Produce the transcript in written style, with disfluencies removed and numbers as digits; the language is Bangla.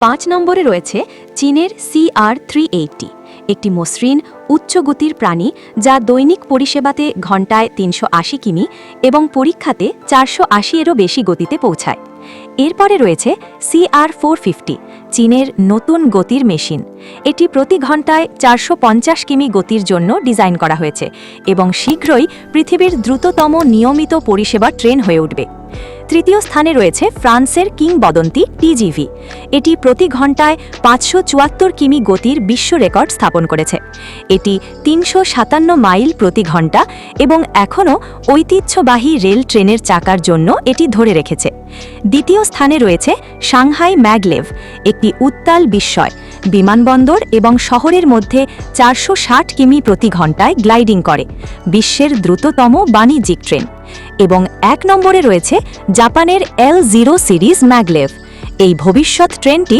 5 নম্বরে রয়েছে চীনের CR380, একটি মসৃণ উচ্চ গতির প্রাণী যা দৈনিক পরিষেবাতে ঘন্টায় 380 কিমি এবং পরীক্ষাতে 480-এরও বেশি গতিতে পৌঁছায়। এরপরে রয়েছে CR450, চীনের নতুন গতির মেশিন। এটি প্রতি ঘন্টায় 450 কিমি গতির জন্য ডিজাইন করা হয়েছে এবং শীঘ্রই পৃথিবীর দ্রুততম নিয়মিত পরিষেবা ট্রেন হয়ে উঠবে। তৃতীয় স্থানে রয়েছে ফ্রান্সের কিংবদন্তি TGV। এটি প্রতি ঘন্টায় 574 কিমি গতির বিশ্ব রেকর্ড স্থাপন করেছে। এটি 357 মাইল প্রতি ঘন্টা এবং এখনও ঐতিহ্যবাহী রেল ট্রেনের চাকার জন্য এটি ধরে রেখেছে। দ্বিতীয় স্থানে রয়েছে সাংহাই ম্যাগলেভ, একটি উত্তাল বিস্ময়, বিমানবন্দর এবং শহরের মধ্যে 460 কিমি প্রতি ঘন্টায় গ্লাইডিং করে, বিশ্বের দ্রুততম বাণিজ্যিক ট্রেন। এবং 1 নম্বরে রয়েছে জাপানের L0 সিরিজ ম্যাগলেভ। এই ভবিষ্যৎ ট্রেনটি